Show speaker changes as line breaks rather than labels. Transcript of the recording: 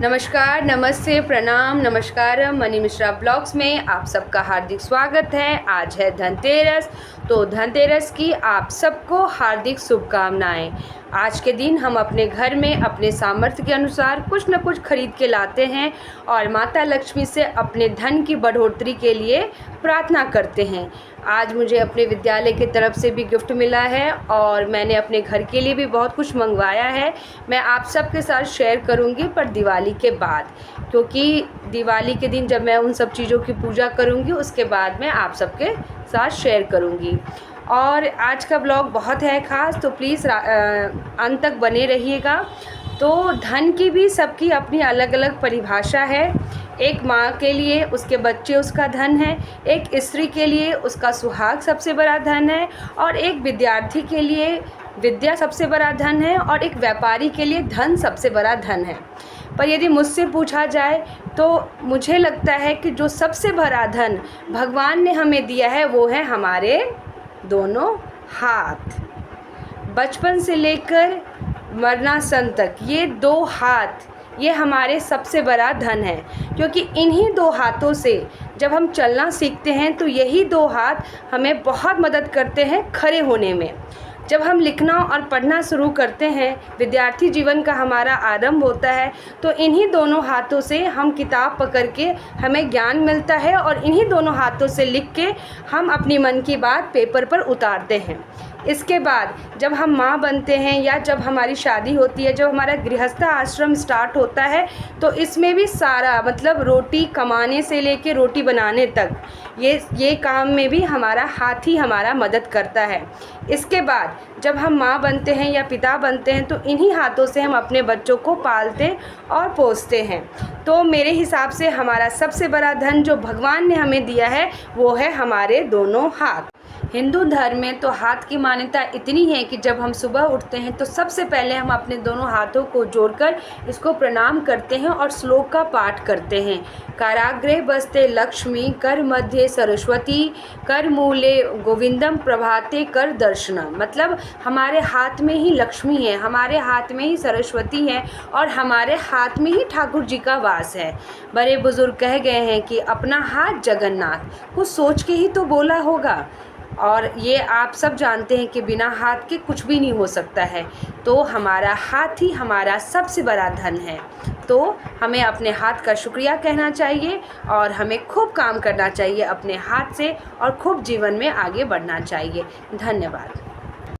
नमस्कार, नमस्ते, प्रणाम, नमस्कारम। मनी मिश्रा ब्लॉग्स में आप सबका हार्दिक स्वागत है। आज है धनतेरस, तो धनतेरस की आप सबको हार्दिक शुभकामनाएं। आज के दिन हम अपने घर में अपने सामर्थ्य के अनुसार कुछ न कुछ खरीद के लाते हैं और माता लक्ष्मी से अपने धन की बढ़ोतरी के लिए प्रार्थना करते हैं। आज मुझे अपने विद्यालय की तरफ से भी गिफ्ट मिला है और मैंने अपने घर के लिए भी बहुत कुछ मंगवाया है। मैं आप सबके साथ शेयर करूंगी पर दिवाली के बाद, क्योंकि दिवाली के दिन जब मैं उन सब चीज़ों की पूजा करूंगी उसके बाद मैं आप सबके साथ शेयर करूंगी। और आज का ब्लॉग बहुत है ख़ास, तो प्लीज़ अंत तक बने रहिएगा। तो धन की भी सबकी अपनी अलग अलग परिभाषा है। एक माँ के लिए उसके बच्चे उसका धन है, एक स्त्री के लिए उसका सुहाग सबसे बड़ा धन है, और एक विद्यार्थी के लिए विद्या सबसे बड़ा धन है, और एक व्यापारी के लिए धन सबसे बड़ा धन है। पर यदि मुझसे पूछा जाए तो मुझे लगता है कि जो सबसे बड़ा धन भगवान ने हमें दिया है वो है हमारे दोनों हाथ। बचपन से लेकर मरणासन तक ये दो हाथ, ये हमारे सबसे बड़ा धन है, क्योंकि इन्हीं दो हाथों से जब हम चलना सीखते हैं तो यही दो हाथ हमें बहुत मदद करते हैं खड़े होने में। जब हम लिखना और पढ़ना शुरू करते हैं, विद्यार्थी जीवन का हमारा आरंभ होता है, तो इन्हीं दोनों हाथों से हम किताब पकड़ के हमें ज्ञान मिलता है और इन्हीं दोनों हाथों से लिख के हम अपनी मन की बात पेपर पर उतारते हैं। इसके बाद जब हम माँ बनते हैं या जब हमारी शादी होती है, जब हमारा गृहस्थ आश्रम स्टार्ट होता है, तो इसमें भी सारा मतलब रोटी कमाने से लेके रोटी बनाने तक ये काम में भी हमारा हाथ ही हमारा मदद करता है। इसके बाद जब हम माँ बनते हैं या पिता बनते हैं तो इन्हीं हाथों से हम अपने बच्चों को पालते और पोसते हैं। तो मेरे हिसाब से हमारा सबसे बड़ा धन जो भगवान ने हमें दिया है वो है हमारे दोनों हाथ। हिंदू धर्म में तो हाथ की मान्यता इतनी है कि जब हम सुबह उठते हैं तो सबसे पहले हम अपने दोनों हाथों को जोड़कर इसको प्रणाम करते हैं और श्लोक का पाठ करते हैं। कराग्रे बस्ते लक्ष्मी, कर मध्य सरस्वती, कर मूले गोविंदम, प्रभाते कर दर्शनम। मतलब हमारे हाथ में ही लक्ष्मी है, हमारे हाथ में ही सरस्वती है और हमारे हाथ में ही ठाकुर जी का वास है। बड़े बुजुर्ग कह गए हैं कि अपना हाथ जगन्नाथ, कुछ सोच के ही तो बोला होगा। और ये आप सब जानते हैं कि बिना हाथ के कुछ भी नहीं हो सकता है। तो हमारा हाथ ही हमारा सबसे बड़ा धन है। तो हमें अपने हाथ का शुक्रिया कहना चाहिए और हमें खूब काम करना चाहिए अपने हाथ से और खूब जीवन में आगे बढ़ना चाहिए। धन्यवाद।